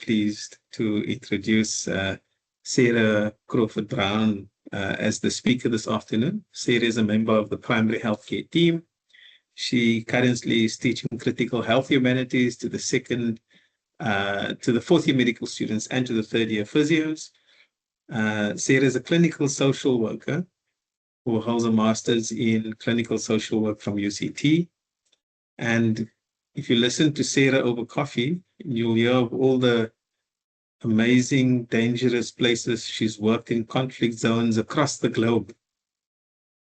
pleased to introduce Sarah Crawford-Browne as the speaker this afternoon. Sarah is a member of the primary healthcare team. She currently is teaching critical health humanities to the fourth year medical students and to the third year physios. Sarah is a clinical social worker who holds a master's in clinical social work from UCT. And if you listen to Sarah over coffee, you'll hear of all the amazing, dangerous places she's worked in, conflict zones across the globe.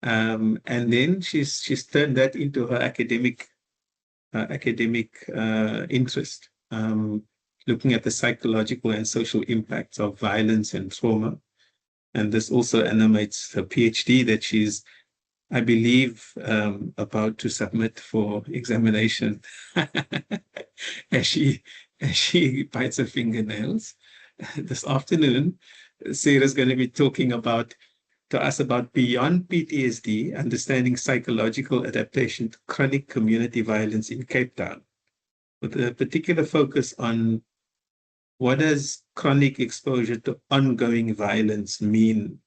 And then she's turned that into her academic interest, looking at the psychological and social impacts of violence and trauma. And this also animates her PhD that she's, I believe, about to submit for examination as she bites her fingernails. This afternoon, Sarah's going to be talking to us about beyond PTSD, understanding psychological adaptation to chronic community violence in Cape Town, with a particular focus on what does chronic exposure to ongoing violence mean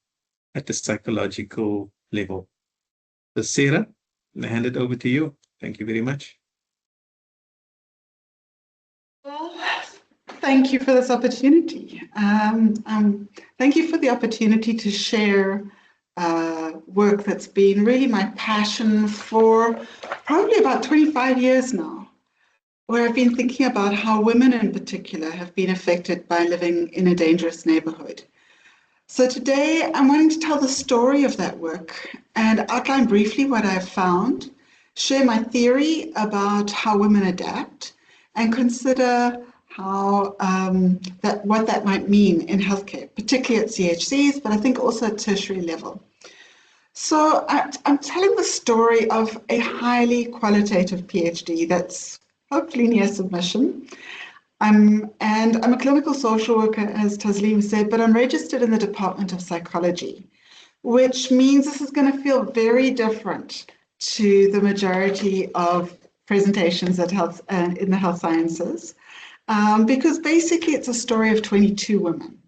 at the psychological level. So Sarah, I hand it over to you. Thank you very much. Well, thank you for this opportunity. Thank you for the opportunity to share work that's been really my passion for probably about 25 years now, where I've been thinking about how women in particular have been affected by living in a dangerous neighborhood. So today I'm wanting to tell the story of that work and outline briefly what I've found, share my theory about how women adapt, and consider how what that might mean in healthcare, particularly at CHCs, but I think also at tertiary level. So I'm telling the story of a highly qualitative PhD that's hopefully near submission. I'm a clinical social worker, as Taslim said, but I'm registered in the Department of Psychology, which means this is going to feel very different to the majority of presentations at in the health sciences, because basically it's a story of 22 women.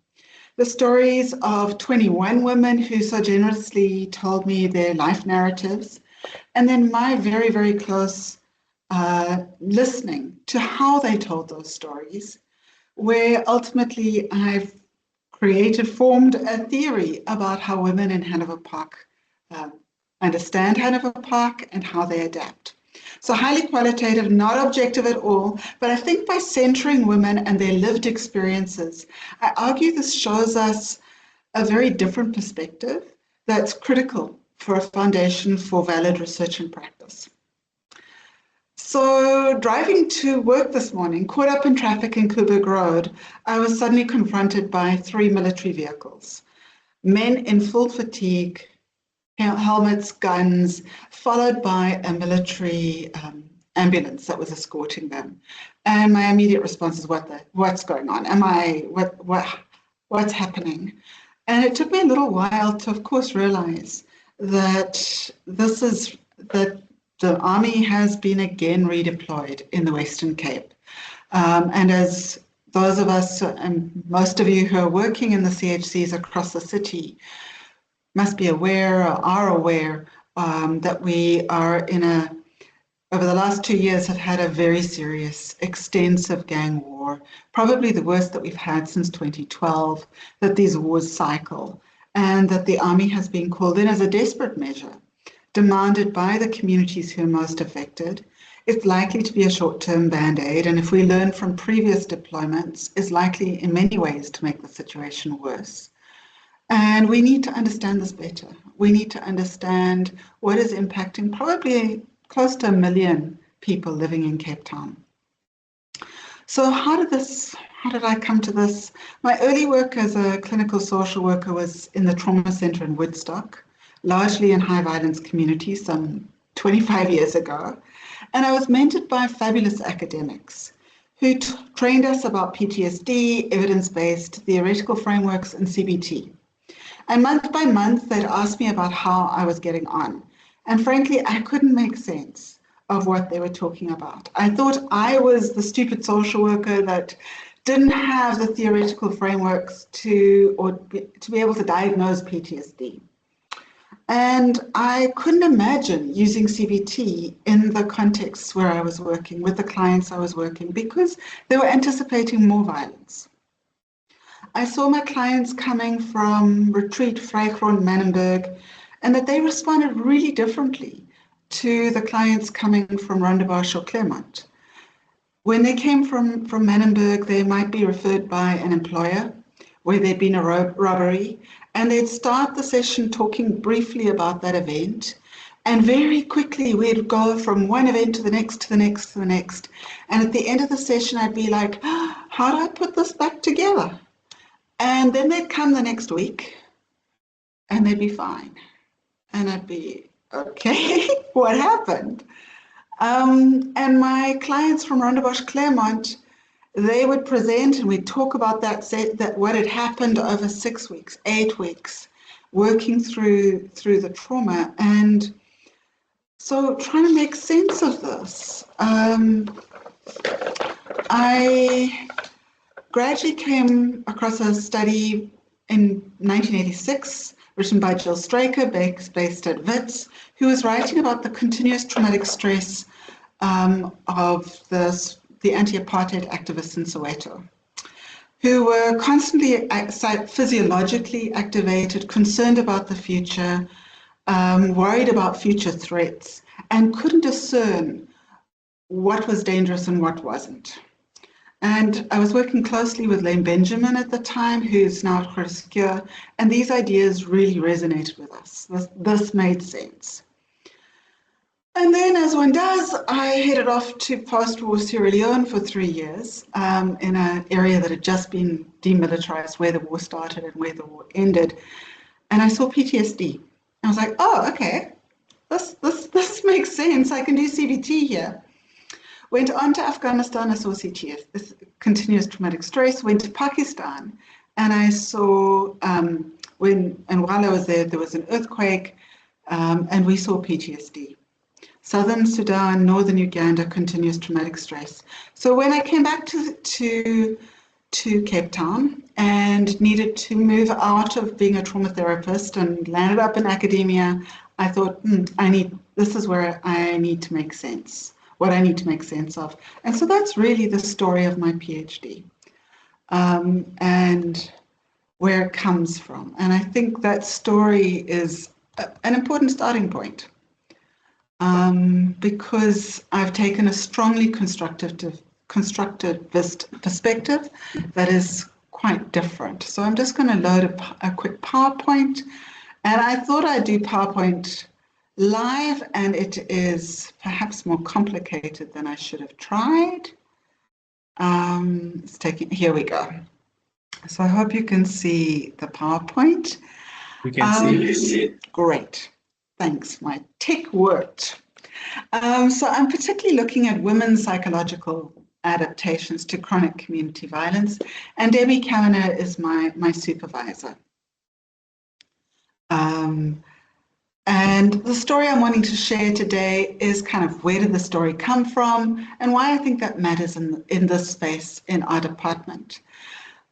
The stories of 21 women who so generously told me their life narratives, and then my very, very close listening to how they told those stories, where ultimately I've formed a theory about how women in Hanover Park understand Hanover Park and how they adapt. So highly qualitative, not objective at all, but I think by centering women and their lived experiences, I argue this shows us a very different perspective that's critical for a foundation for valid research and practice. So driving to work this morning, caught up in traffic in Coburg Road, I was suddenly confronted by 3 military vehicles, men in full fatigue, helmets, guns, followed by a military ambulance that was escorting them. And my immediate response is, what's going on? What's happening? And it took me a little while to, of course, realize that the Army has been again redeployed in the Western Cape. And as those of us, and most of you who are working in the CHCs across the city must be aware or are aware that we are over the last 2 years have had a very serious, extensive gang war, probably the worst that we've had since 2012, that these wars cycle, and that the Army has been called in as a desperate measure, demanded by the communities who are most affected. It's likely to be a short-term band-aid, and if we learn from previous deployments, is likely in many ways to make the situation worse. And we need to understand this better. We need to understand what is impacting probably close to 1 million people living in Cape Town. So how did I come to this? My early work as a clinical social worker was in the trauma center in Woodstock, largely in high violence communities some 25 years ago. And I was mentored by fabulous academics who trained us about PTSD, evidence-based theoretical frameworks, and CBT. And month by month, they'd ask me about how I was getting on. And frankly, I couldn't make sense of what they were talking about. I thought I was the stupid social worker that didn't have the theoretical frameworks to be able to diagnose PTSD. And I couldn't imagine using CBT in the contexts where I was working, with the clients I was working, because they were anticipating more violence. I saw my clients coming from Retreat, Vrygrond, Manenberg, and that they responded really differently to the clients coming from Rondebosch or Claremont. When they came from Manenberg, they might be referred by an employer where there'd been a robbery, and they'd start the session talking briefly about that event, and very quickly we'd go from one event to the next, to the next, to the next. And at the end of the session, I'd be like, how do I put this back together? And then they'd come the next week, and they'd be fine. And I'd be, okay, what happened? And my clients from Rondebosch Claremont, they would present and we'd talk about that what had happened over 6 weeks, 8 weeks, working through the trauma. And so trying to make sense of this. I gradually came across a study in 1986 written by Jill Straker, based at WITS, who was writing about the continuous traumatic stress of the anti-apartheid activists in Soweto, who were constantly physiologically activated, concerned about the future, worried about future threats, and couldn't discern what was dangerous and what wasn't. And I was working closely with Lane Benjamin at the time, who's now at Groote, and these ideas really resonated with us. This made sense. And then, as one does, I headed off to post-war Sierra Leone for 3 years in an area that had just been demilitarized, where the war started and where the war ended. And I saw PTSD. I was like, oh, okay, this makes sense. I can do CBT here. Went on to Afghanistan, I saw CTF, this continuous traumatic stress. Went to Pakistan, and I saw, while I was there was an earthquake, and we saw PTSD. Southern Sudan, Northern Uganda, continuous traumatic stress. So when I came back to Cape Town and needed to move out of being a trauma therapist and landed up in academia, I thought, this is where I need to make sense, what I need to make sense of. And so that's really the story of my PhD and where it comes from. And I think that story is an important starting point. Because I've taken a strongly constructivist perspective that is quite different. So I'm just going to load a quick PowerPoint. And I thought I'd do PowerPoint live, and it is perhaps more complicated than I should have tried. Here we go. So I hope you can see the PowerPoint. We can see it. Great. Thanks, my tech worked. So I'm particularly looking at women's psychological adaptations to chronic community violence, and Debbie Kavanagh is my supervisor. And the story I'm wanting to share today is kind of where did the story come from and why I think that matters in this space in our department.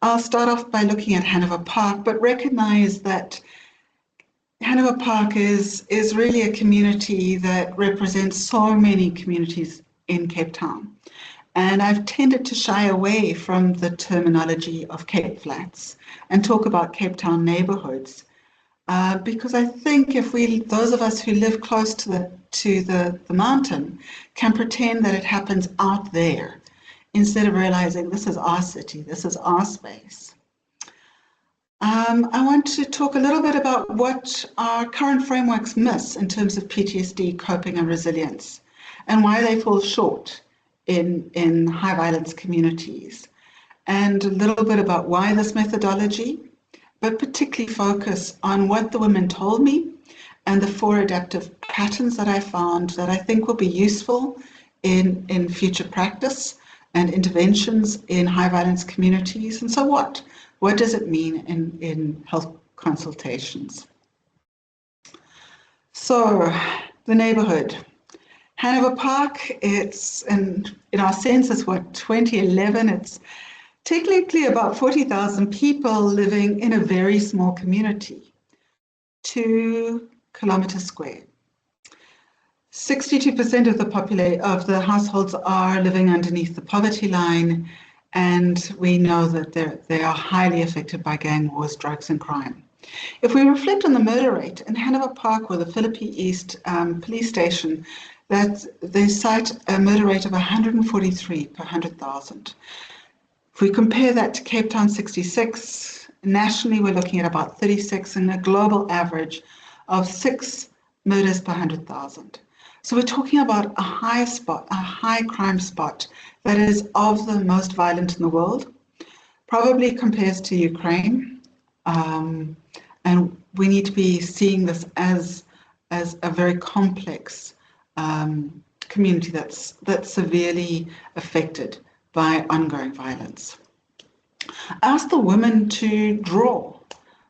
I'll start off by looking at Hanover Park, but recognize that Hanover Park is really a community that represents so many communities in Cape Town. And I've tended to shy away from the terminology of Cape Flats and talk about Cape Town neighborhoods because I think if those of us who live close to the mountain can pretend that it happens out there instead of realizing this is our city, this is our space. I want to talk a little bit about what our current frameworks miss in terms of PTSD coping and resilience and why they fall short in high violence communities, and a little bit about why this methodology, but particularly focus on what the women told me and the 4 adaptive patterns that I found that I think will be useful in future practice and interventions in high violence communities. And so what does it mean in health consultations? So the neighborhood. Hanover Park, it's in our census, 2011, it's Technically about 40,000 people living in a very small community, 2 kilometers square. 62% of the households are living underneath the poverty line, and we know that they are highly affected by gang wars, drugs, and crime. If we reflect on the murder rate in Hanover Park or the Philippi East police station, that they cite a murder rate of 143 per 100,000. If we compare that to Cape Town 66, nationally we're looking at about 36 and a global average of 6 murders per 100,000. So we're talking about a high crime spot that is of the most violent in the world, probably compares to Ukraine. And we need to be seeing this as a very complex community that's severely affected by ongoing violence. I asked the women to draw.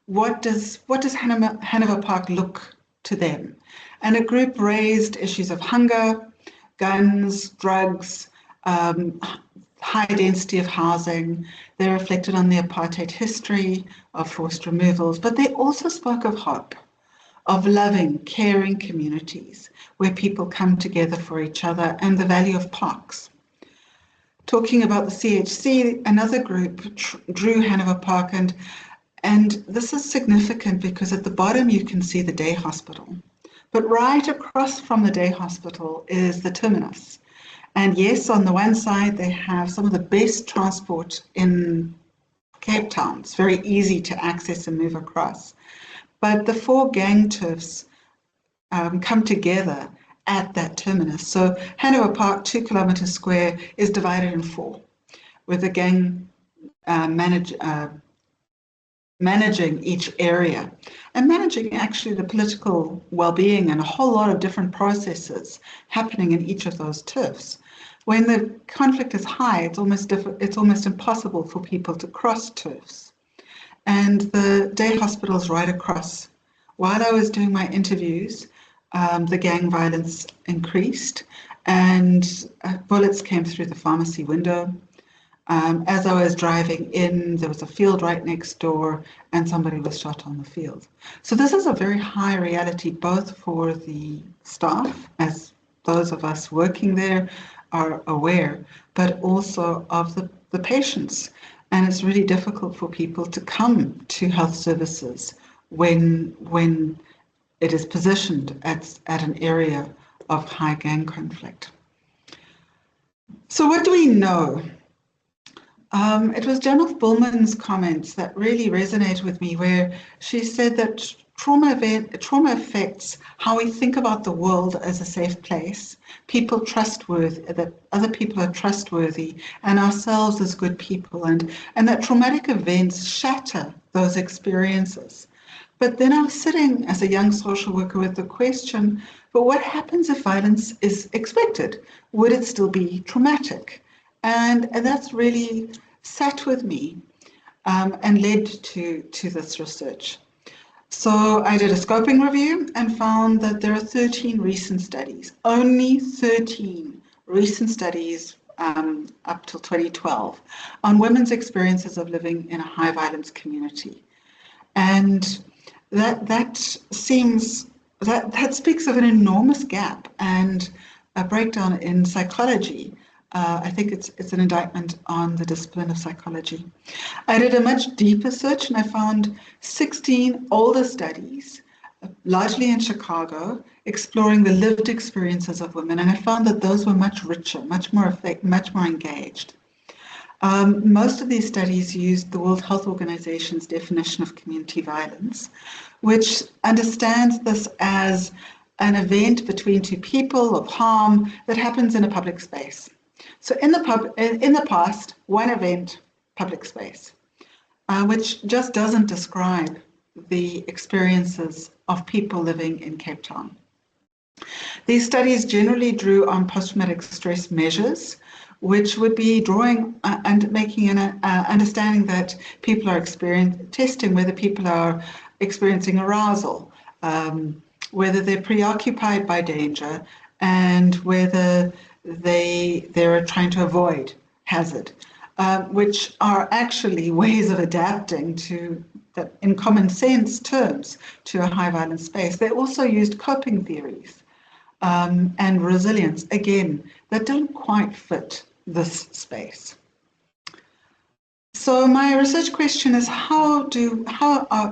What does Hanover Park look to them? And a group raised issues of hunger, guns, drugs, high density of housing. They reflected on the apartheid history of forced removals, but they also spoke of hope, of loving, caring communities where people come together for each other, and the value of parks. Talking about the CHC, another group drew Hanover Park, and this is significant because at the bottom you can see the day hospital. But right across from the day hospital is the terminus. And yes, on the one side, they have some of the best transport in Cape Town. It's very easy to access and move across. But the 4 gang turfs come together at that terminus. So Hanover Park, 2 kilometers square, is divided in 4, with the gang managing each area and managing actually the political well-being and a whole lot of different processes happening in each of those turfs. When the conflict is high, it's almost impossible for people to cross turfs. And the day hospital is right across. While I was doing my interviews, the gang violence increased and bullets came through the pharmacy window. As I was driving in, there was a field right next door and somebody was shot on the field. So this is a very high reality, both for the staff, as those of us working there are aware, but also of the patients. And it's really difficult for people to come to health services when it is positioned at an area of high gang conflict. So what do we know? It was Jennifer Bullman's comments that really resonated with me, where she said that trauma affects how we think about the world as a safe place, people trustworthy, that other people are trustworthy, and ourselves as good people, and that traumatic events shatter those experiences. But then I was sitting as a young social worker with the question, but what happens if violence is expected? Would it still be traumatic? And that's really sat with me and led to this research. So I did a scoping review and found that there are 13 recent studies, only 13 recent studies up till 2012 on women's experiences of living in a high violence community. And that speaks of an enormous gap and a breakdown in psychology. I think it's an indictment on the discipline of psychology. I did a much deeper search and I found 16 older studies, largely in Chicago, exploring the lived experiences of women. And I found that those were much richer, much more engaged. Most of these studies used the World Health Organization's definition of community violence, which understands this as an event between 2 people of harm that happens in a public space. So in the past, one event, public space, which just doesn't describe the experiences of people living in Cape Town. These studies generally drew on post-traumatic stress measures, which would be drawing and making an understanding that people are testing whether people are experiencing arousal, whether they're preoccupied by danger, and whether they're trying to avoid hazard. which are actually ways of adapting to that in common sense terms to a high violence space. They also used coping theories and resilience, again, that don't quite fit this space. So my research question is, how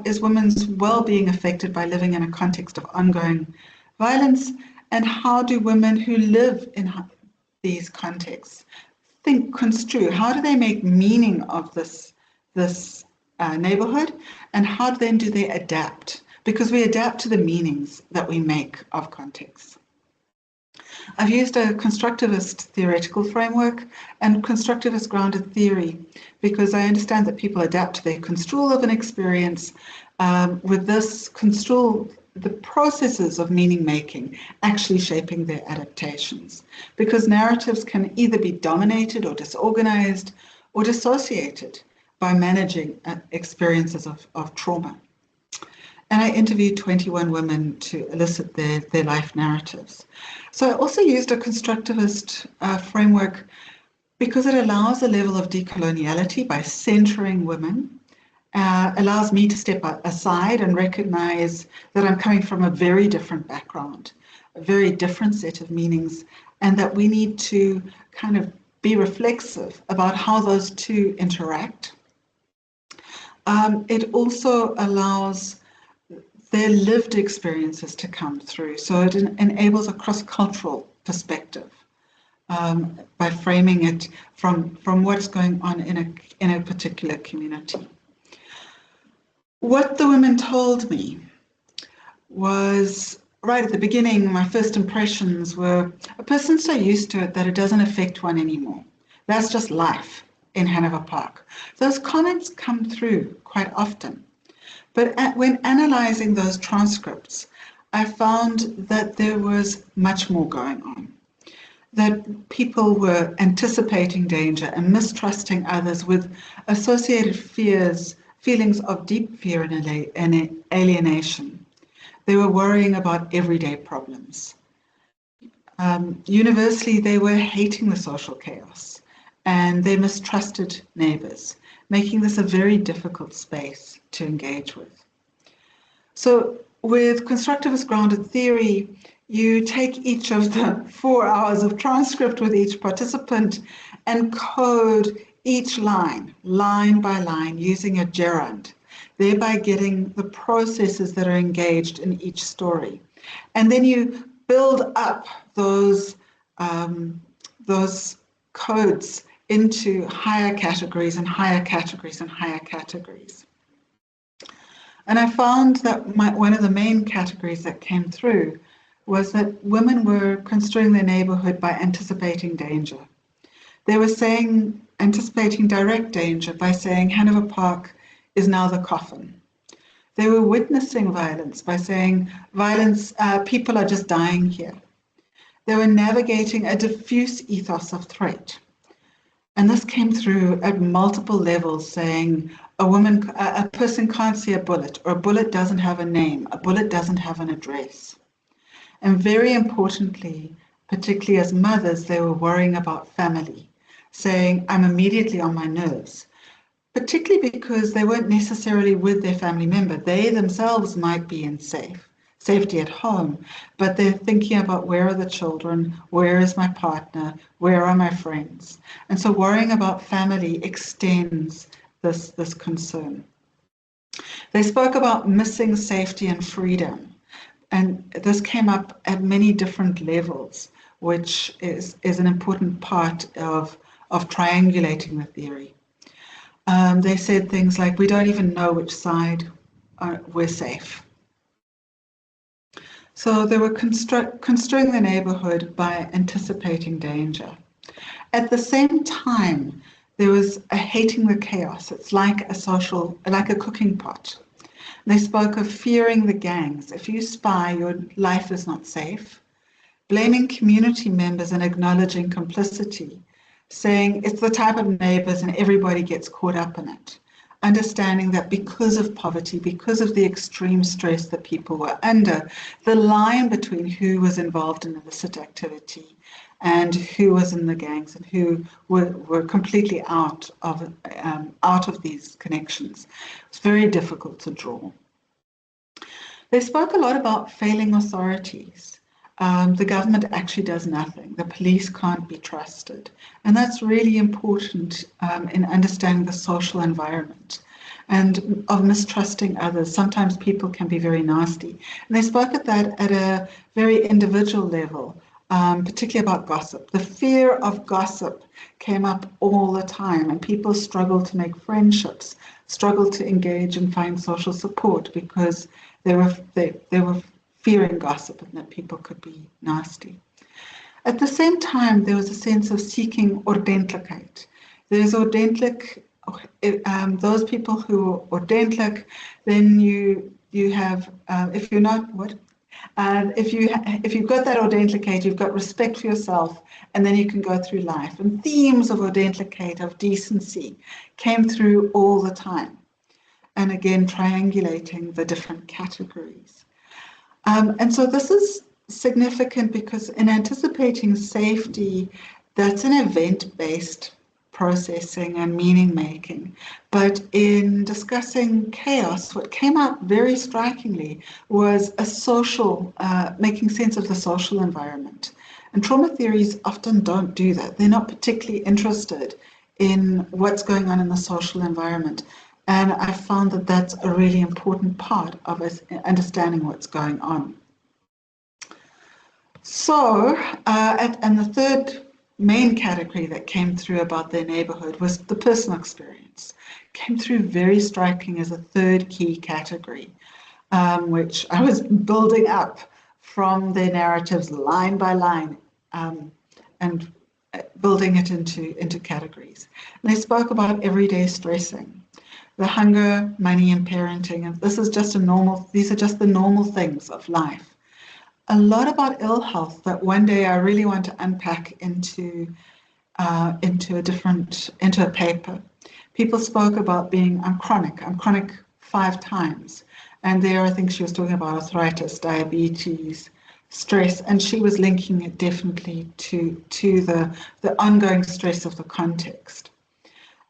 is women's well-being affected by living in a context of ongoing violence, and how do women who live in these contexts construe? How do they make meaning of this neighborhood, and how then do they adapt? Because we adapt to the meanings that we make of contexts. I've used a constructivist theoretical framework and constructivist grounded theory because I understand that people adapt to their construal of an experience. With this construal, the processes of meaning making actually shaping their adaptations, because narratives can either be dominated or disorganized or dissociated by managing experiences of trauma. And I interviewed 21 women to elicit their life narratives. So I also used a constructivist framework because it allows a level of decoloniality by centering women, allows me to step aside and recognize that I'm coming from a very different background, a very different set of meanings, and that we need to kind of be reflexive about how those two interact. It also allows their lived experiences to come through. So it enables a cross-cultural perspective by framing it from what's going on in a particular community. What the women told me was, right at the beginning, my first impressions were, a person's so used to it that it doesn't affect one anymore. That's just life in Hanover Park. Those comments come through quite often. But when analyzing those transcripts, I found that there was much more going on, that people were anticipating danger and mistrusting others with associated feelings of deep fear and alienation. They were worrying about everyday problems. Universally, they were hating the social chaos, and they mistrusted neighbors, making this a very difficult space to engage with. So with constructivist grounded theory, you take each of the 4 hours of transcript with each participant and code each line by line, using a gerund, thereby getting the processes that are engaged in each story. And then you build up those codes into higher categories and higher categories and higher categories. And I found that one of the main categories that came through was that women were construing their neighborhood by anticipating danger. They were saying, anticipating direct danger by saying Hanover Park is now the coffin. They were witnessing violence by saying people are just dying here. They were navigating a diffuse ethos of threat. And this came through at multiple levels, saying a person can't see a bullet, or a bullet doesn't have a name, a bullet doesn't have an address. And very importantly, particularly as mothers, they were worrying about family, saying, I'm immediately on my nerves, particularly because they weren't necessarily with their family member. They themselves might be in safety at home, but they're thinking about, where are the children, where is my partner, where are my friends? And so worrying about family extends this concern. They spoke about missing safety and freedom, and this came up at many different levels, which is an important part of triangulating the theory. They said things like, we don't even know which side we're safe. So they were construing the neighborhood by anticipating danger. At the same time, there was a hating the chaos. It's like a cooking pot. They spoke of fearing the gangs. If you spy, your life is not safe. Blaming community members and acknowledging complicity, saying it's the type of neighbors and everybody gets caught up in it. Understanding that because of poverty, because of the extreme stress that people were under, the line between who was involved in illicit activity and who was in the gangs and who were completely out of these connections. It's very difficult to draw. They spoke a lot about failing authorities. The government actually does nothing. The police can't be trusted. And that's really important in understanding the social environment and of mistrusting others. Sometimes people can be very nasty. And they spoke at that at a very individual level, particularly about gossip. The fear of gossip came up all the time, and people struggled to make friendships, struggled to engage and find social support because they were fearing gossip and that people could be nasty. At the same time, there was a sense of seeking ordentlikheid. There's ordentlik, those people who are ordentlik, then you have, if you're not, what? If you've got that ordentlikheid, you've got respect for yourself, and then you can go through life. And themes of ordentlikheid, of decency, came through all the time. And again, triangulating the different categories. And so this is significant because in anticipating safety, that's an event-based processing and meaning making. But in discussing chaos, what came out very strikingly was a social, making sense of the social environment. And trauma theories often don't do that. They're not particularly interested in what's going on in the social environment. And I found that that's a really important part of us understanding what's going on. So, and the third main category that came through about their neighborhood was the personal experience. Came through very striking as a third key category, which I was building up from their narratives line by line and building it into categories. And they spoke about everyday stressing, the hunger, money, and parenting. And this is just these are just the normal things of life. A lot about ill health that one day I really want to unpack into a paper. People spoke about being, I'm chronic 5 times. And there I think she was talking about arthritis, diabetes, stress, and she was linking it definitely to the ongoing stress of the context.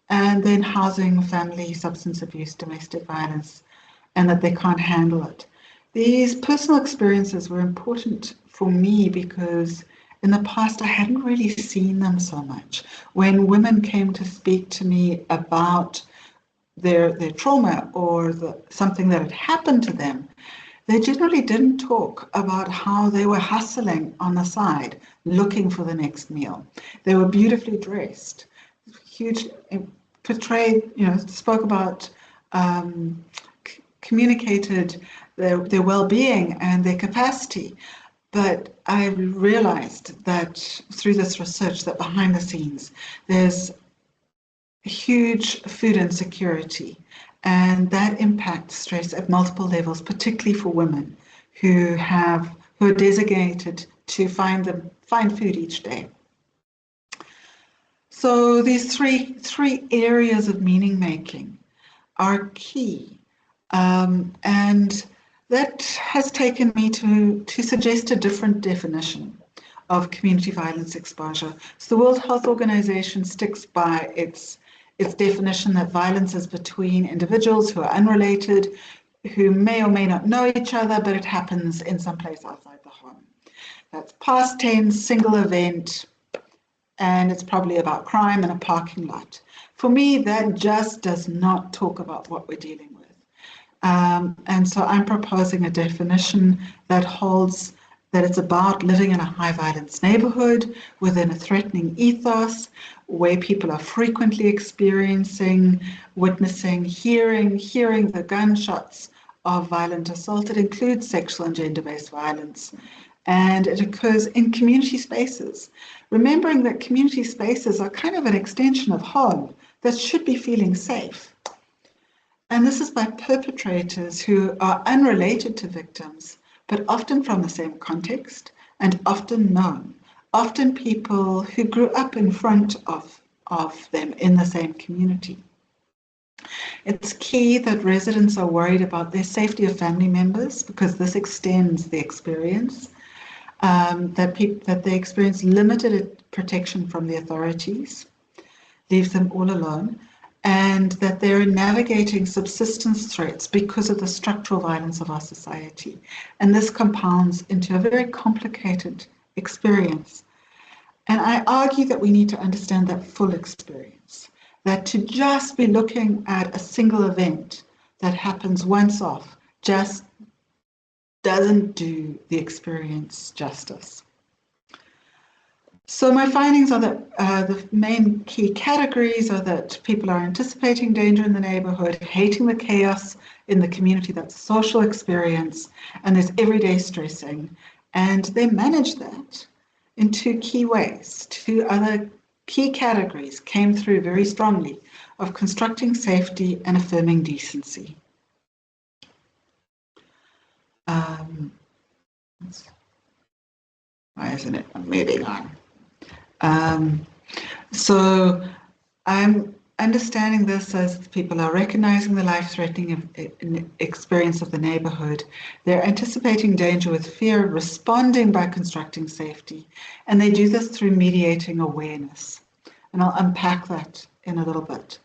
And then housing, family, substance abuse, domestic violence, and that they can't handle it. These personal experiences were important for me because in the past I hadn't really seen them so much. When women came to speak to me about their trauma or something that had happened to them, they generally didn't talk about how they were hustling on the side, looking for the next meal. They were beautifully dressed, portrayed, spoke about, communicated their well-being and their capacity. But I realized that through this research that behind the scenes, there's huge food insecurity, and that impacts stress at multiple levels, particularly for women who are designated to find food each day. So these three areas of meaning making are key. And that has taken me to suggest a different definition of community violence exposure. So the World Health Organization sticks by its definition that violence is between individuals who are unrelated, who may or may not know each other, but it happens in some place outside the home. That's past tense, single event, and it's probably about crime in a parking lot. For me, that just does not talk about what we're dealing with. And so I'm proposing a definition that holds that it's about living in a high violence neighborhood within a threatening ethos where people are frequently experiencing, witnessing, hearing the gunshots of violent assault. It includes sexual and gender-based violence. And it occurs in community spaces. Remembering that community spaces are kind of an extension of home that should be feeling safe. And this is by perpetrators who are unrelated to victims, but often from the same context and often known, often people who grew up in front of them in the same community. It's key that residents are worried about their safety of family members because this extends the experience. that they experience limited protection from the authorities, leaves them all alone, and that they're navigating subsistence threats because of the structural violence of our society. And this compounds into a very complicated experience. And I argue that we need to understand that full experience, that to just be looking at a single event that happens once off just doesn't do the experience justice. So my findings are that the main key categories are that people are anticipating danger in the neighborhood, hating the chaos in the community, that's social experience, and there's everyday stressing. And they manage that in two key ways. Two other key categories came through very strongly of constructing safety and affirming decency. Why isn't it moving on? So I'm understanding this as people are recognizing the life-threatening experience of the neighborhood. They're anticipating danger with fear, responding by constructing safety, and they do this through mediating awareness. And I'll unpack that in a little bit.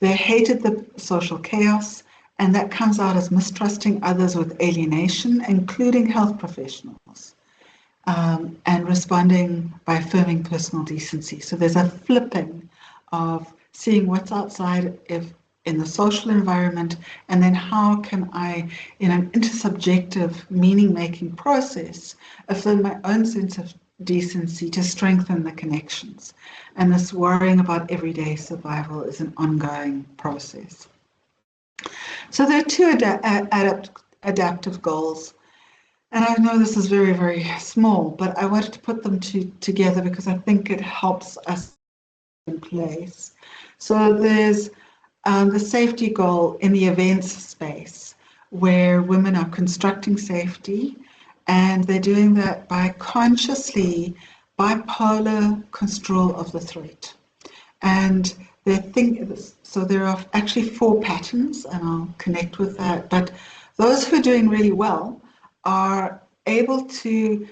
They hated the social chaos, and that comes out as mistrusting others with alienation, including health professionals, and responding by affirming personal decency. So there's a flipping of seeing what's outside in the social environment, and then how can I, in an intersubjective meaning-making process, affirm my own sense of decency to strengthen the connections. And this worrying about everyday survival is an ongoing process. So there are two adaptive goals. And I know this is very, very small, but I wanted to put them together because I think it helps us in place. So there's the safety goal in the events space, where women are constructing safety, and they're doing that by consciously bipolar control of the threat. And so there are actually 4 patterns, and I'll connect with that. But those who are doing really well are able to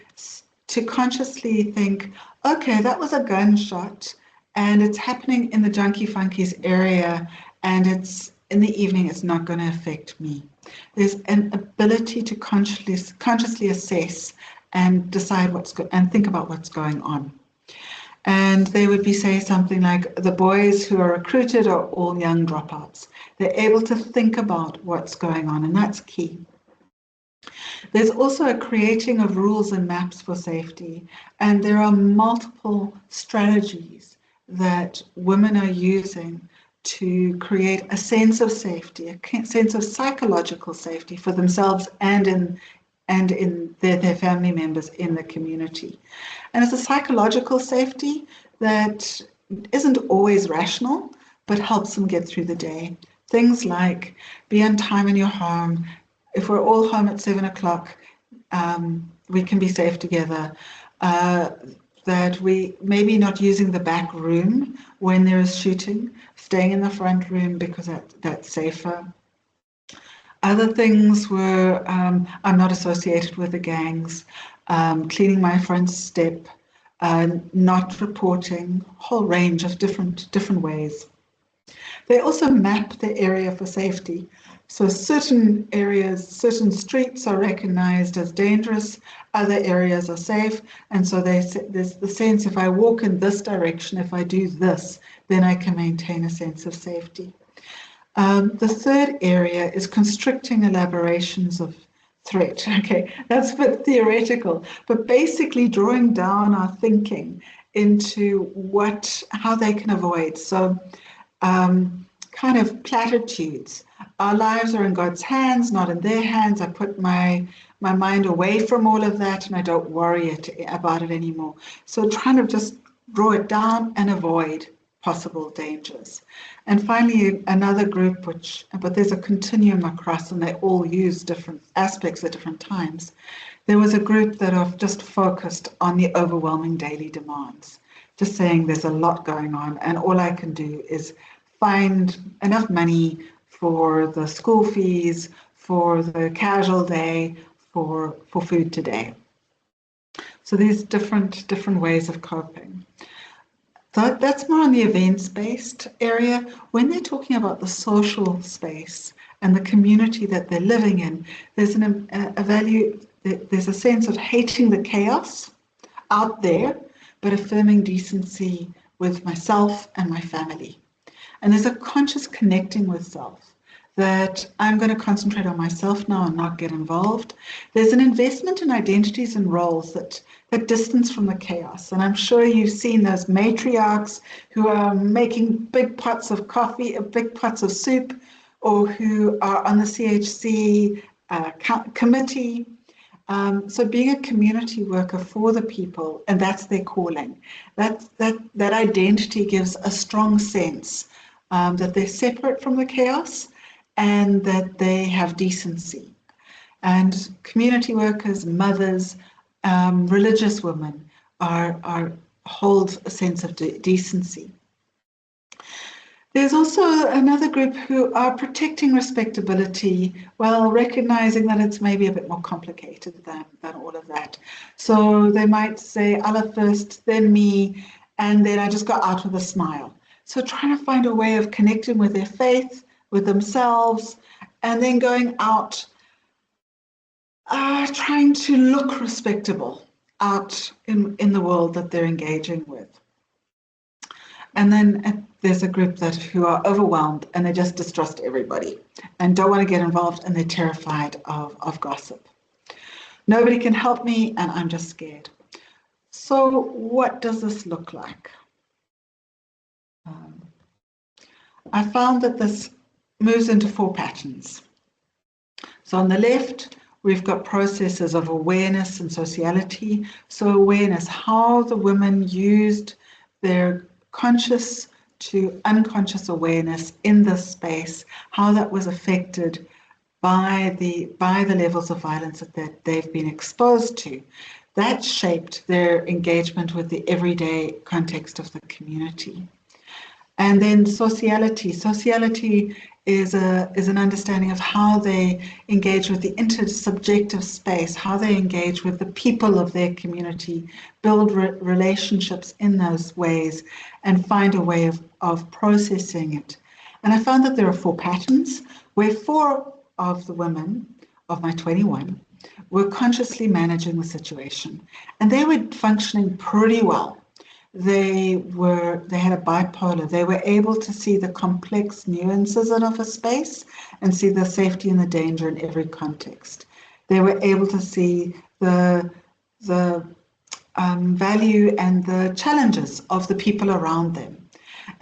consciously think, okay, that was a gunshot, and it's happening in the Junkie Funkies area, and it's in the evening, it's not going to affect me. There's an ability to consciously assess and decide and think about what's going on. And they would say something like, the boys who are recruited are all young dropouts. They're able to think about what's going on, and that's key. There's also a creating of rules and maps for safety, and there are multiple strategies that women are using to create a sense of safety, a sense of psychological safety for themselves and in their family members in the community. And it's a psychological safety that isn't always rational, but helps them get through the day. Things like be on time in your home. If we're all home at 7 o'clock, we can be safe together. That we maybe not using the back room when there is shooting, staying in the front room because that's safer. Other things were, I'm not associated with the gangs, cleaning my front step, not reporting, whole range of different ways. They also map the area for safety. So certain areas, certain streets are recognized as dangerous, other areas are safe, and so there's the sense if I walk in this direction, if I do this, then I can maintain a sense of safety. The third area is constricting elaborations of threat. Okay, that's a bit theoretical, but basically drawing down our thinking into how they can avoid. So kind of platitudes. Our lives are in God's hands, not in their hands. I put my mind away from all of that and I don't worry about it anymore. So trying to just draw it down and avoid possible dangers. And finally, another group, but there's a continuum across and they all use different aspects at different times. There was a group that are just focused on the overwhelming daily demands, just saying there's a lot going on and all I can do is find enough money for the school fees, for the casual day, for food today. So there's different ways of coping. That's more on the events-based area. When they're talking about the social space and the community that they're living in, there's there's a sense of hating the chaos out there, but affirming decency with myself and my family. And there's a conscious connecting with self, that I'm going to concentrate on myself now and not get involved. There's an investment in identities and roles that distance from the chaos. And I'm sure you've seen those matriarchs who are making big pots of coffee, big pots of soup, or who are on the CHC committee. So being a community worker for the people, and that's their calling, that identity gives a strong sense that they're separate from the chaos and that they have decency. And community workers, mothers, religious women hold a sense of decency. There's also another group who are protecting respectability while recognizing that it's maybe a bit more complicated than all of that. So they might say Allah first, then me, and then I just go out with a smile. So trying to find a way of connecting with their faith, with themselves, and then going out trying to look respectable out in the world that they're engaging with. And then there's a group who are overwhelmed and they just distrust everybody and don't want to get involved, and they're terrified of gossip. Nobody can help me and I'm just scared. So what does this look like? I found that this moves into 4 patterns. So on the left, we've got processes of awareness and sociality. So awareness, how the women used their conscious to unconscious awareness in this space, how that was affected by the levels of violence that they've been exposed to. That shaped their engagement with the everyday context of the community. And then sociality. Sociality is an understanding of how they engage with the intersubjective space, how they engage with the people of their community, build relationships in those ways, and find a way of processing it. And I found that there are 4 patterns where 4 of the women of my 21 were consciously managing the situation. And they were functioning pretty well. They had a bipolar. They were able to see the complex nuances of a space and see the safety and the danger in every context. They were able to see the value and the challenges of the people around them.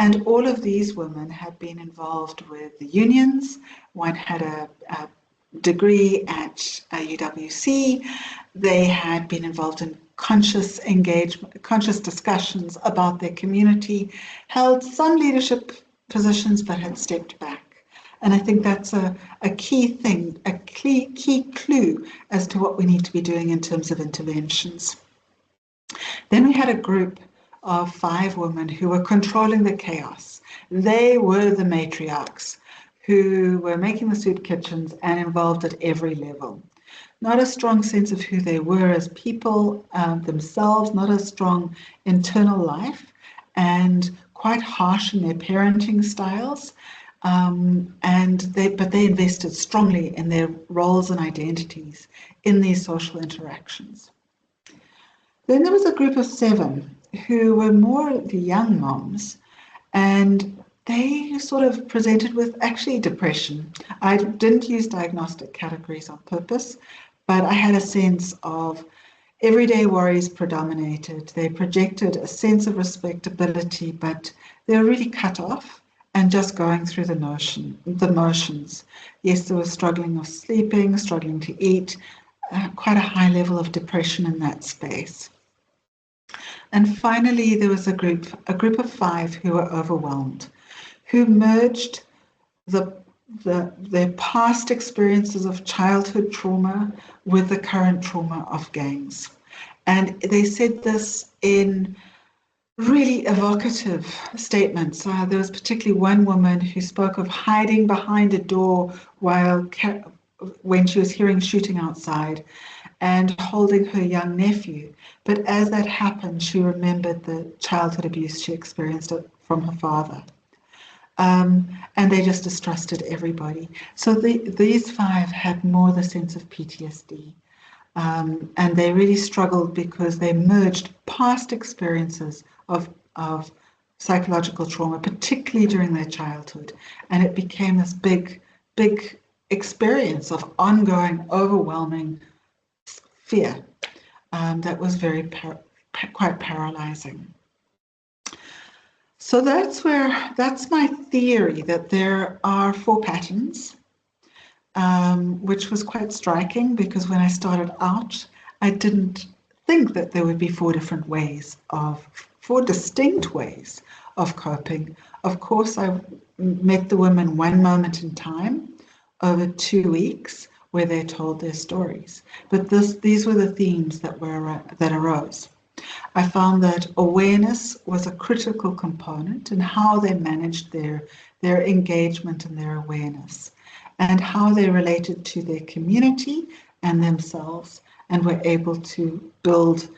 And all of these women had been involved with the unions. One had a degree at UWC. They had been involved in conscious engagement, conscious discussions about their community, held some leadership positions, but had stepped back. And I think that's a key thing, a key clue as to what we need to be doing in terms of interventions. Then we had a group of 5 women who were controlling the chaos. They were the matriarchs who were making the soup kitchens and involved at every level. Not a strong sense of who they were as people themselves, not a strong internal life, and quite harsh in their parenting styles. But they invested strongly in their roles and identities in these social interactions. Then there was a group of 7 who were more the young moms, and they sort of presented with actually depression. I didn't use diagnostic categories on purpose, but I had a sense of everyday worries predominated. They projected a sense of respectability, but they were really cut off and just going through the motions. Yes, they were struggling with sleeping, struggling to eat, quite a high level of depression in that space. And finally, there was a group of 5 who were overwhelmed, who merged their past experiences of childhood trauma with the current trauma of gangs. And they said this in really evocative statements. There was particularly one woman who spoke of hiding behind a door when she was hearing shooting outside, and holding her young nephew. But as that happened, she remembered the childhood abuse she experienced from her father. And they just distrusted everybody. So these five had more the sense of PTSD. And they really struggled because they merged past experiences of psychological trauma, particularly during their childhood. And it became this big experience of ongoing, overwhelming fear that was quite paralyzing. So that's my theory, that there are 4 patterns, which was quite striking because when I started out, I didn't think that there would be 4 distinct ways of coping. Of course, I met the women one moment in time over 2 weeks where they told their stories. But these were the themes that arose. I found that awareness was a critical component in how they managed their engagement and their awareness, and how they related to their community and themselves, and were able to build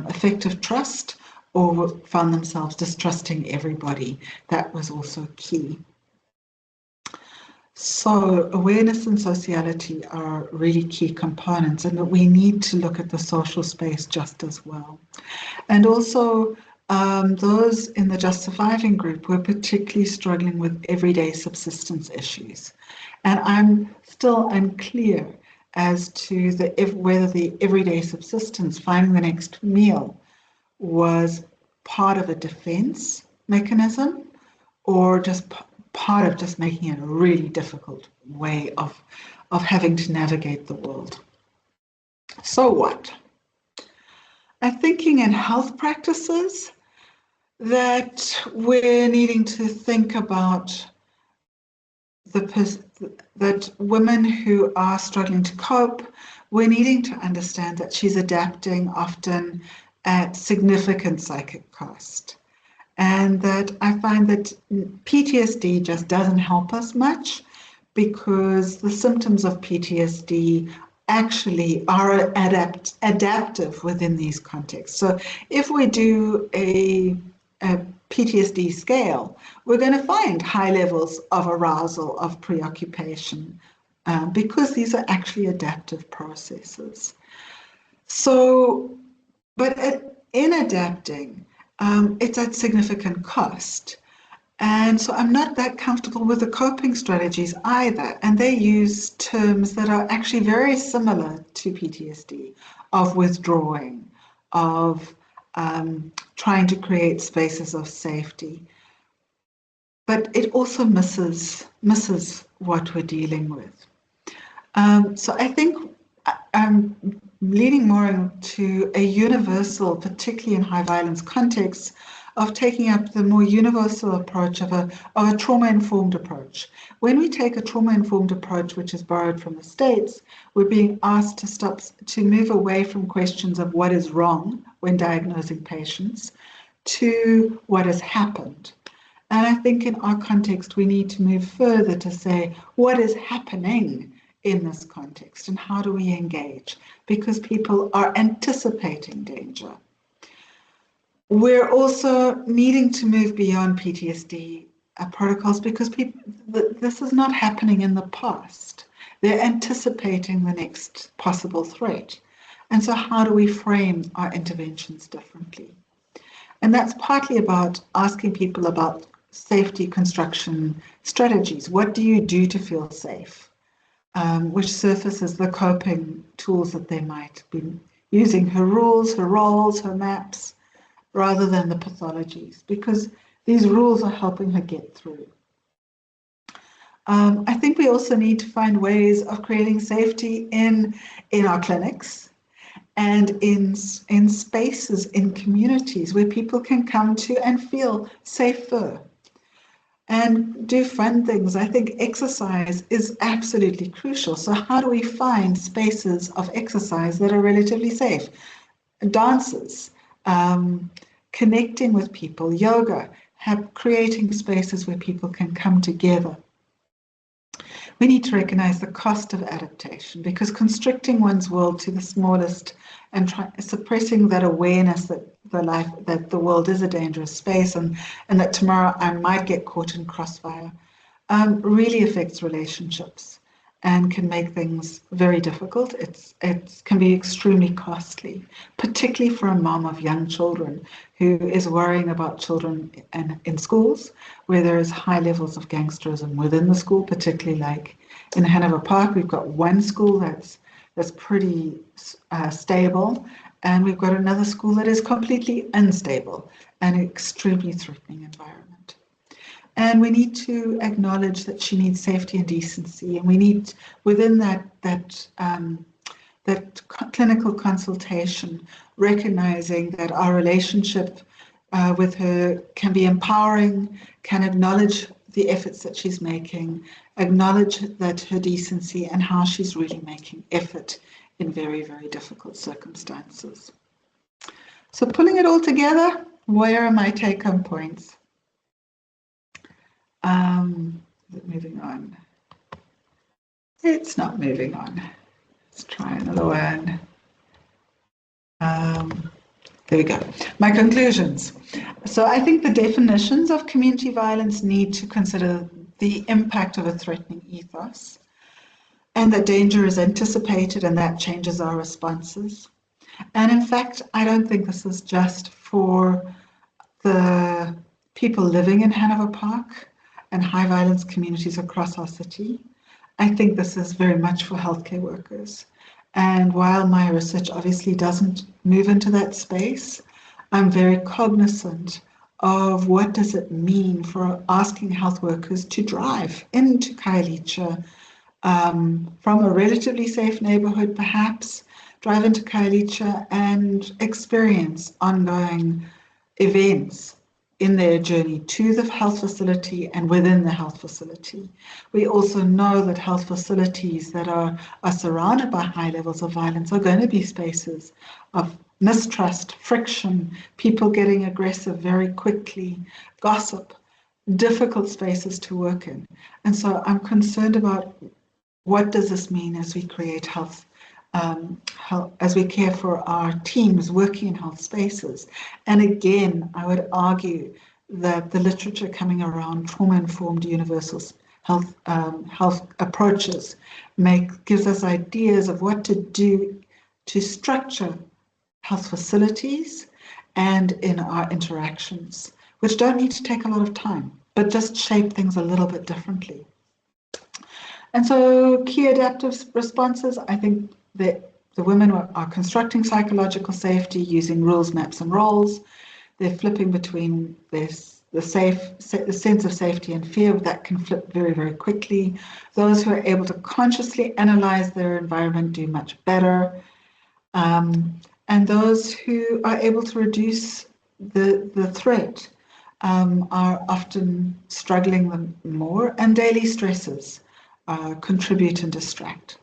effective trust, or found themselves distrusting everybody. That was also key. So awareness and sociality are really key components, and that we need to look at the social space just as well. And also those in the Just Surviving group were particularly struggling with everyday subsistence issues. And I'm still unclear as to whether the everyday subsistence, finding the next meal, was part of a defense mechanism, or just part of just making it a really difficult way of having to navigate the world. So what? I'm thinking in health practices that we're needing to think about that women who are struggling to cope, we're needing to understand that she's adapting often at significant psychic cost. And that I find that PTSD just doesn't help us much, because the symptoms of PTSD actually are adaptive within these contexts. So if we do a PTSD scale, we're going to find high levels of arousal, of preoccupation, because these are actually adaptive processes. So, but in adapting, it's at significant cost. And so I'm not that comfortable with the coping strategies either. And they use terms that are actually very similar to PTSD, of withdrawing, of trying to create spaces of safety. But it also misses what we're dealing with. So I think I'm leaning more into a universal, particularly in high violence contexts, of taking up the more universal approach of a trauma-informed approach. When we take a trauma-informed approach, which is borrowed from the States, we're being asked to move away from questions of what is wrong when diagnosing patients to what has happened. And I think in our context, we need to move further to say, what is happening in this context, and how do we engage? Because people are anticipating danger. We're also needing to move beyond PTSD protocols, because this is not happening in the past. They're anticipating the next possible threat. And so how do we frame our interventions differently? And that's partly about asking people about safety construction strategies. What do you do to feel safe? Which surfaces the coping tools that they might be using, her rules, her roles, her maps, rather than the pathologies, because these rules are helping her get through. I think we also need to find ways of creating safety in our clinics and in spaces, in communities where people can come to and feel safer and do fun things. I think exercise is absolutely crucial. So how do we find spaces of exercise that are relatively safe? Dances, connecting with people, yoga, creating spaces where people can come together. We need to recognize the cost of adaptation, because constricting one's world to the smallest and suppressing that awareness that the world is a dangerous space, and that tomorrow I might get caught in crossfire, really affects relationships and can make things very difficult. It can be extremely costly, particularly for a mom of young children who is worrying about children in schools where there is high levels of gangsterism within the school, particularly like in Hanover Park. We've got one school that's pretty stable, and we've got another school that is completely unstable and an extremely threatening environment. And we need to acknowledge that she needs safety and decency, and we need, within that clinical consultation, recognizing that our relationship with her can be empowering, can acknowledge the efforts that she's making, acknowledge that her decency and how she's really making effort in very, very difficult circumstances. So pulling it all together, where are my take-home points? Moving on. It's not moving on. Let's try another one. There we go. My conclusions. So I think the definitions of community violence need to consider the impact of a threatening ethos, and that danger is anticipated and that changes our responses. And in fact, I don't think this is just for the people living in Hanover Park and high violence communities across our city. I think this is very much for healthcare workers. And while my research obviously doesn't move into that space, I'm very cognizant of what does it mean for asking health workers to drive into Khayelitsha from a relatively safe neighborhood, perhaps, drive into Khayelitsha and experience ongoing events in their journey to the health facility and within the health facility. We also know that health facilities that are surrounded by high levels of violence are going to be spaces of mistrust, friction, people getting aggressive very quickly, gossip, difficult spaces to work in. And so I'm concerned about what does this mean as we create health, as we care for our teams working in health spaces. And again, I would argue that the literature coming around trauma-informed universal health approaches gives us ideas of what to do to structure health facilities and in our interactions, which don't need to take a lot of time, but just shape things a little bit differently. And so key adaptive responses, I think that the women are constructing psychological safety using rules, maps, and roles. They're flipping between the sense of safety and fear that can flip very, very quickly. Those who are able to consciously analyze their environment do much better. And those who are able to reduce the threat are often struggling more, and daily stresses contribute and distract.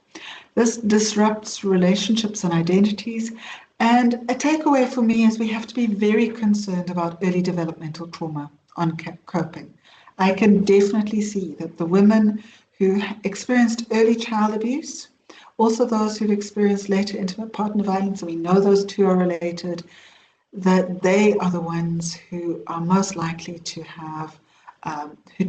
This disrupts relationships and identities. And a takeaway for me is we have to be very concerned about early developmental trauma on coping. I can definitely see that the women who experienced early child abuse, also those who've experienced later intimate partner violence, and we know those two are related, that they are the ones who are most likely to have,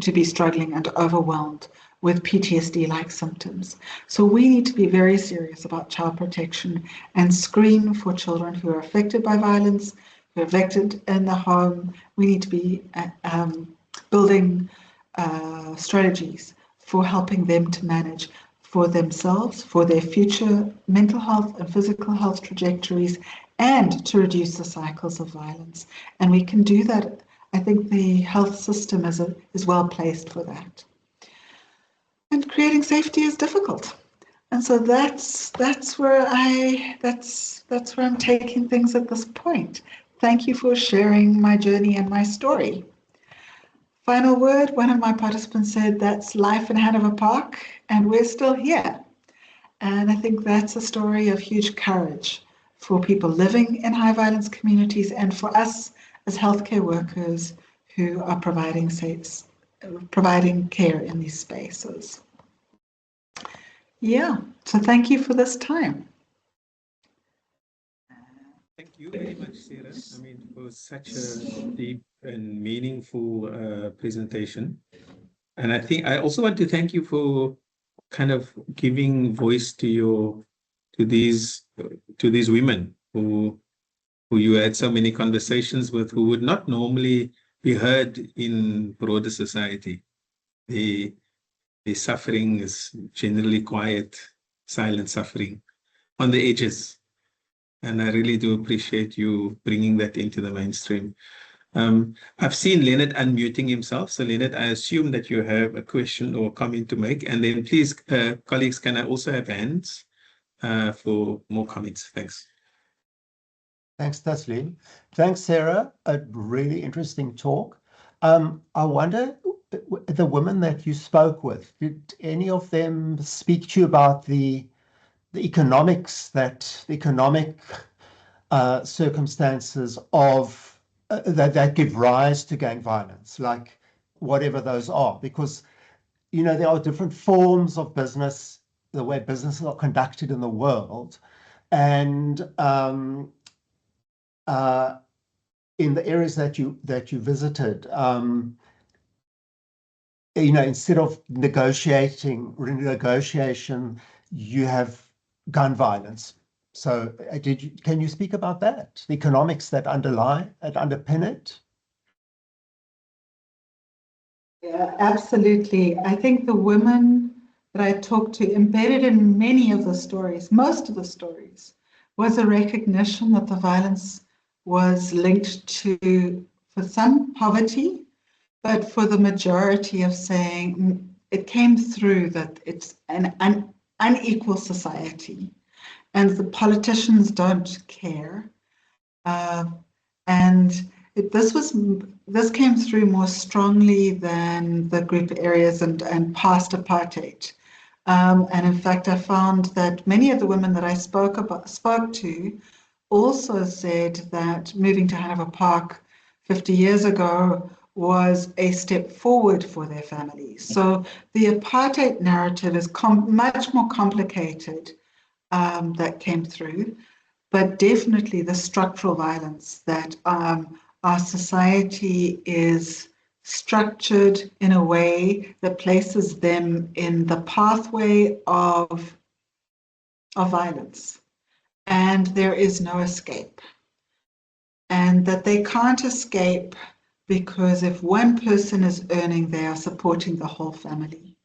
to be struggling and overwhelmed with PTSD-like symptoms. So we need to be very serious about child protection and screen for children who are affected by violence, who are affected in the home. We need to be building strategies for helping them to manage for themselves, for their future mental health and physical health trajectories, and to reduce the cycles of violence. And we can do that. I think the health system is well placed for that. And creating safety is difficult. And so that's where I'm taking things at this point. Thank you for sharing my journey and my story. Final word, one of my participants said, that's life in Hanover Park, and we're still here. And I think that's a story of huge courage for people living in high violence communities and for us as healthcare workers who are providing care in these spaces. Yeah, so thank you for this time. Thank you very much, Sarah. I mean, for such a deep and meaningful presentation. And I think I also want to thank you for kind of giving voice to these women who you had so many conversations with, who would not normally be heard in broader society. The suffering is generally quiet, silent suffering on the edges. And I really do appreciate you bringing that into the mainstream. I've seen Leonard unmuting himself. So Leonard, I assume that you have a question or comment to make. And then please, colleagues, can I also have hands for more comments? Thanks. Thanks, Taslim. Thanks, Sarah. A really interesting talk. I wonder, the women that you spoke with, did any of them speak to you about the economic circumstances of that give rise to gang violence, like whatever those are? Because there are different forms of business, the way businesses are conducted in the world, and in the areas that you visited, instead of renegotiation, you have gun violence. So can you speak about that, the economics that underpin it? Yeah, absolutely. I think the women that I talked to, embedded in many of the stories, most of the stories, was a recognition that the violence was linked to, for some, poverty, but for the majority of saying it came through that it's an unequal society and the politicians don't care. And this came through more strongly than the group areas and past apartheid. And in fact, I found that many of the women that I spoke to also said that moving to Hanover Park 50 years ago was a step forward for their families. So the apartheid narrative is much more complicated that came through, but definitely the structural violence that our society is structured in a way that places them in the pathway of violence, and there is no escape. And that they can't escape because if one person is earning, they are supporting the whole family.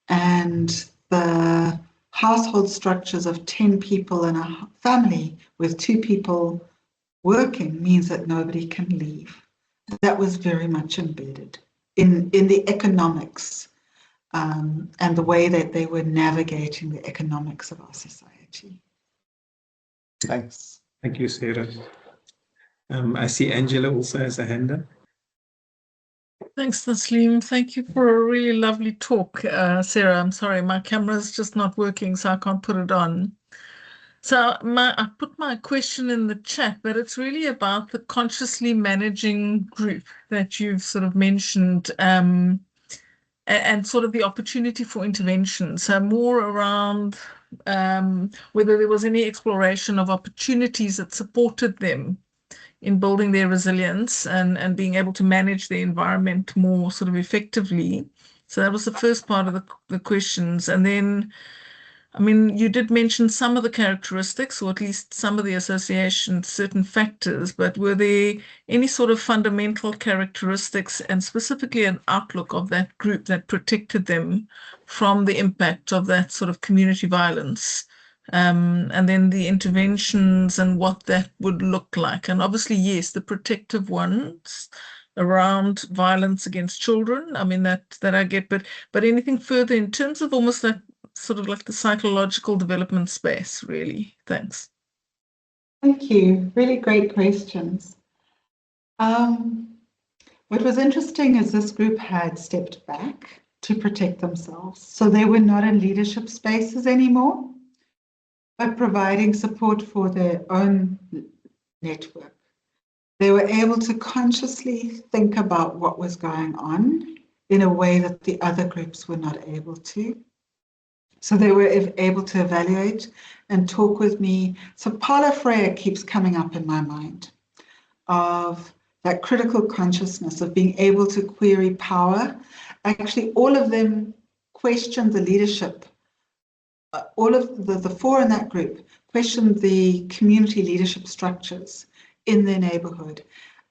And the household structures of 10 people in a family with 2 people working means that nobody can leave. That was very much embedded in the economics and the way that they were navigating the economics of our society. Thanks. Thank you, Sarah. I see Angela also has a hand up. Thanks, Taslim. Thank you for a really lovely talk, Sarah. I'm sorry, my camera's just not working, so I can't put it on. So I put my question in the chat, but it's really about the consciously managing group that you've sort of mentioned, and sort of the opportunity for intervention. So more around whether there was any exploration of opportunities that supported them in building their resilience and being able to manage the environment more sort of effectively. So that was the first part of the questions. And then, I mean, you did mention some of the characteristics, or at least some of the associations, certain factors, but were there any sort of fundamental characteristics and specifically an outlook of that group that protected them from the impact of that sort of community violence? And then the interventions and what that would look like. And obviously, yes, the protective ones around violence against children. I mean, that I get, but anything further in terms of almost that sort of like the psychological development space, really? Thanks. Thank you. Really great questions. What was interesting is this group had stepped back to protect themselves. So they were not in leadership spaces anymore, but providing support for their own network. They were able to consciously think about what was going on in a way that the other groups were not able to. So they were able to evaluate and talk with me. So Paulo Freire keeps coming up in my mind, of that critical consciousness, of being able to query power. Actually, all of them questioned the leadership. All of the four in that group questioned the community leadership structures in their neighborhood,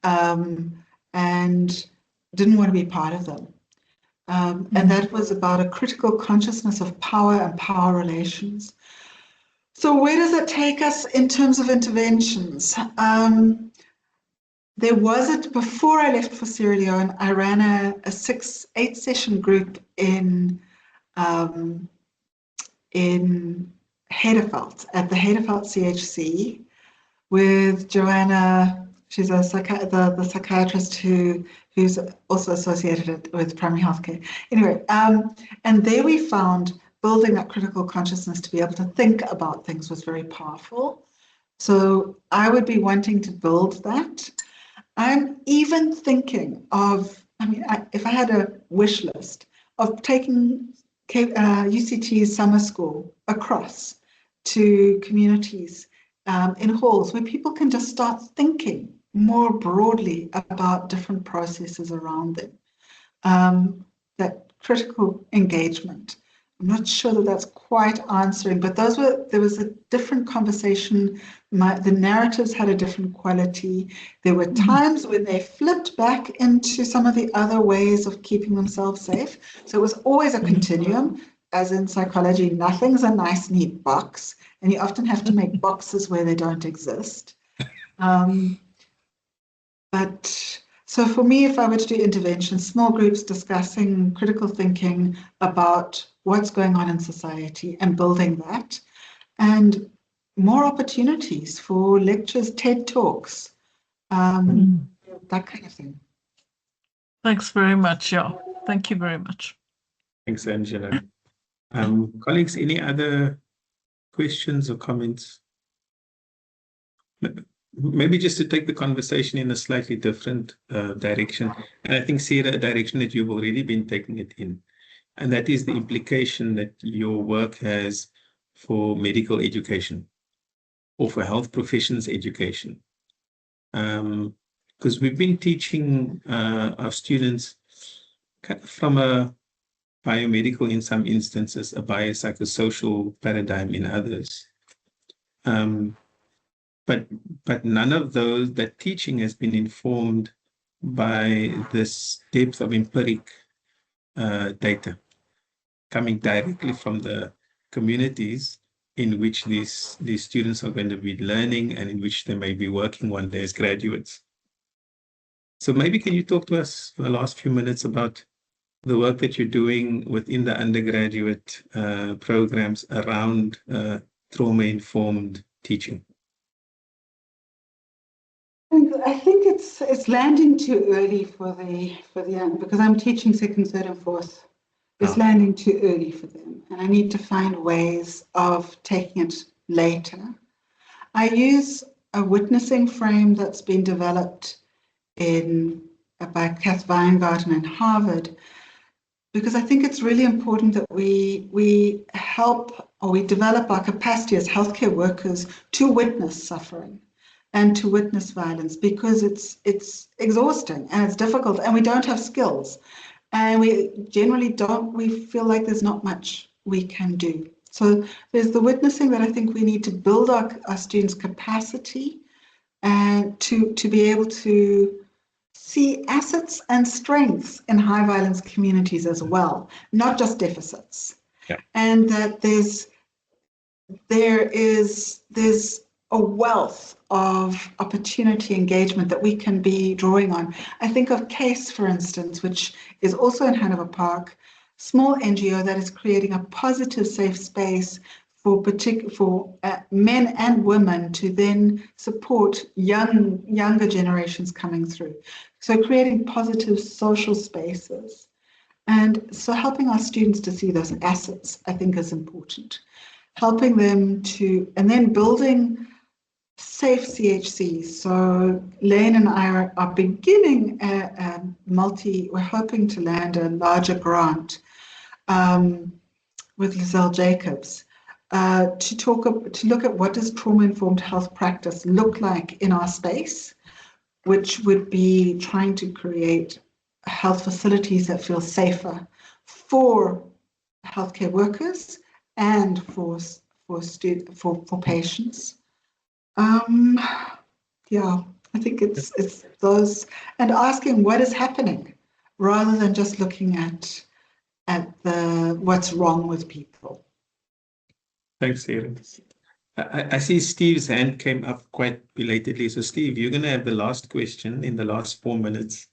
and didn't want to be part of them. And that was about a critical consciousness of power and power relations. So where does it take us in terms of interventions? There was it before I left for Sierra Leone. I ran a 8 session group in Hedeveld, at the Hedeveld CHC, with Joanna. She's the psychiatrist who's also associated with primary healthcare. Anyway, and there we found building that critical consciousness to be able to think about things was very powerful. So I would be wanting to build that. I'm even thinking of, if I had a wish list of taking UCT's summer school across to communities in halls where people can just start thinking more broadly about different processes around them. That critical engagement. I'm not sure that that's quite answering, but there was a different conversation. The narratives had a different quality. There were times when they flipped back into some of the other ways of keeping themselves safe. So it was always a continuum, as in psychology, nothing's a nice, neat box. And you often have to make boxes where they don't exist. But so for me, if I were to do intervention, small groups discussing critical thinking about what's going on in society and building that, and more opportunities for lectures, TED Talks, that kind of thing. Thanks very much. Yeah, thank you very much. Thanks, Angela. Colleagues, any other questions or comments? Maybe just to take the conversation in a slightly different direction. And I think, Sarah, a direction that you've already been taking it in. And that is the implication that your work has for medical education or for health professions education. Because we've been teaching our students kind of from a biomedical in some instances, a biopsychosocial paradigm in others. But none of those, that teaching has been informed by this depth of empiric data coming directly from the communities in which these students are going to be learning and in which they may be working one day as graduates. So maybe can you talk to us for the last few minutes about the work that you're doing within the undergraduate programs around trauma-informed teaching? I think it's landing too early for the young, because I'm teaching second, third, and fourth. It's landing too early for them, and I need to find ways of taking it later. I use a witnessing frame that's been developed by Kath Weingarten in Harvard, because I think it's really important that we help, or we develop our capacity as healthcare workers to witness suffering and to witness violence, because it's exhausting and it's difficult, and we don't have skills. And we generally we feel like there's not much we can do. So there's the witnessing that I think we need to build our students' capacity and to be able to see assets and strengths in high violence communities as well, not just deficits. Yeah. And that there's a wealth of opportunity engagement that we can be drawing on. I think of CASE, for instance, which is also in Hanover Park, small NGO that is creating a positive, safe space for men and women to then support younger generations coming through. So creating positive social spaces. And so helping our students to see those assets, I think, is important. Helping them to, and then building safe CHCs. So Lane and I are beginning we're hoping to land a larger grant with Lizelle Jacobs to look at what does trauma-informed health practice look like in our space, which would be trying to create health facilities that feel safer for healthcare workers and for patients. Yeah, I think it's those, and asking what is happening rather than just looking at the what's wrong with people. Thanks, Sarah. I see Steve's hand came up quite belatedly. So Steve, you're going to have the last question in the last 4 minutes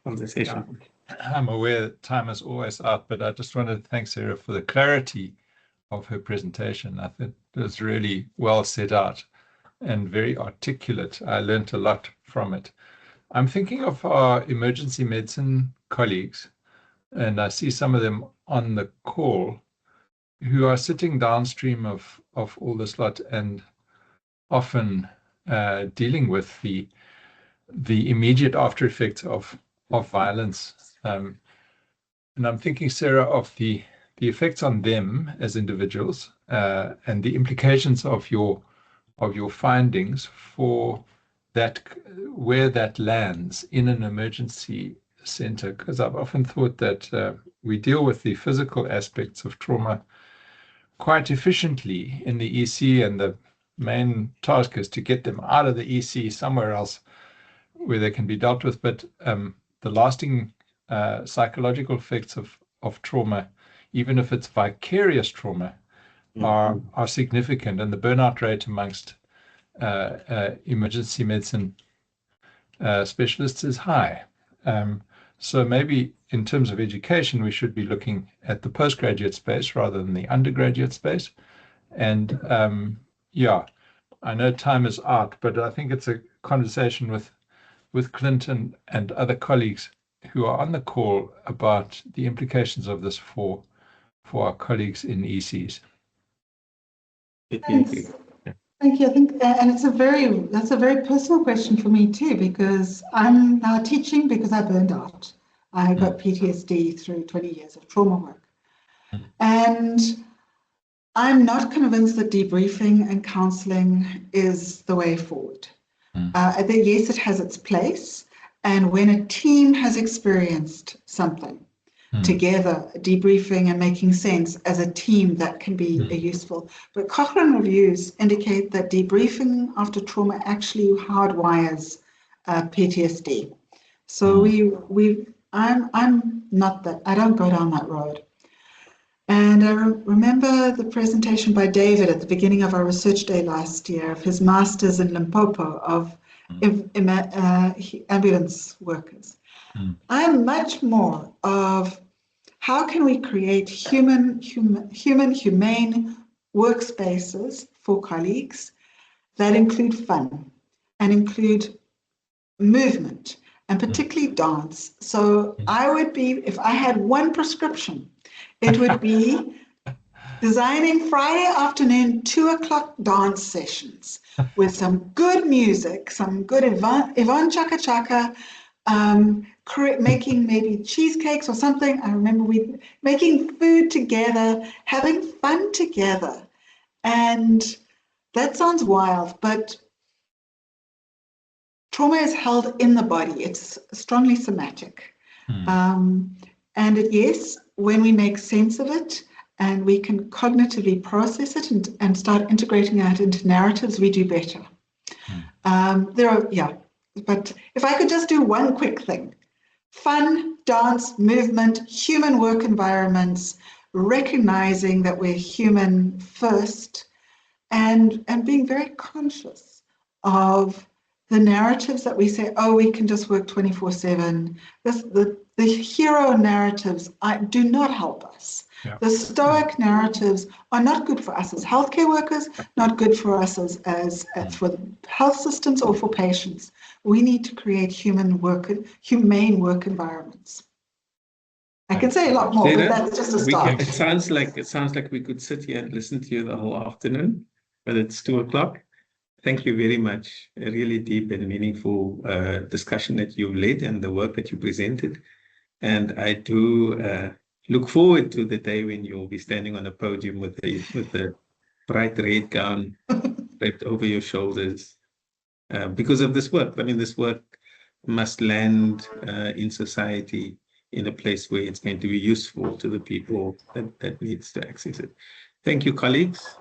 of the session. Yeah, I'm aware that time is always out, but I just wanted to thank Sarah for the clarity of her presentation. I think it was really well set out and very articulate. I learned a lot from it. I'm thinking of our emergency medicine colleagues, and I see some of them on the call who are sitting downstream of all this lot and often dealing with the immediate after effects of violence. And I'm thinking, Sarah, of the effects on them as individuals and the implications of your findings for that, where that lands in an emergency center. Because I've often thought that we deal with the physical aspects of trauma quite efficiently in the EC, and the main task is to get them out of the EC somewhere else where they can be dealt with. But the lasting psychological effects of trauma, even if it's vicarious trauma, are significant, and the burnout rate amongst emergency medicine specialists is high. So maybe in terms of education, we should be looking at the postgraduate space rather than the undergraduate space. And yeah, I know time is out, but I think it's a conversation with Clinton and other colleagues who are on the call about the implications of this for our colleagues in ECs. Thanks. Thank you. I think, and that's a very personal question for me too, because I'm now teaching because I burned out. I got PTSD through 20 years of trauma work. And I'm not convinced that debriefing and counseling is the way forward. I think, yes, it has its place. And when a team has experienced something together, debriefing and making sense as a team, that can be useful. But Cochrane reviews indicate that debriefing after trauma actually hardwires PTSD. So I'm not that, I don't go down that road. And I remember the presentation by David at the beginning of our research day last year of his masters in Limpopo of ambulance workers. I'm much more of how can we create humane workspaces for colleagues that include fun and include movement and particularly dance. So I would be, if I had one prescription, it would be designing Friday afternoon 2:00 dance sessions with some good music, some good Yvonne Chaka Chaka, making maybe cheesecakes or something. I remember we making food together, having fun together. And that sounds wild, but trauma is held in the body. It's strongly somatic. And yes, when we make sense of it and we can cognitively process it and start integrating that into narratives, we do better. But if I could just do one quick thing: fun, dance, movement, human work environments, recognizing that we're human first, and being very conscious of the narratives that we say, oh, we can just work 24/7. The hero narratives do not help us. Yeah. The stoic narratives are not good for us as healthcare workers, not good for us as for the health systems or for patients. We need to create humane work environments. I can say a lot more, but that's just a start. It sounds like we could sit here and listen to you the whole afternoon, but it's 2:00. Thank you very much. A really deep and meaningful discussion that you led and the work that you presented. And I do look forward to the day when you'll be standing on a podium with the bright red gown draped over your shoulders because of this work. I mean, this work must land in society in a place where it's going to be useful to the people that needs to access it. Thank you, colleagues.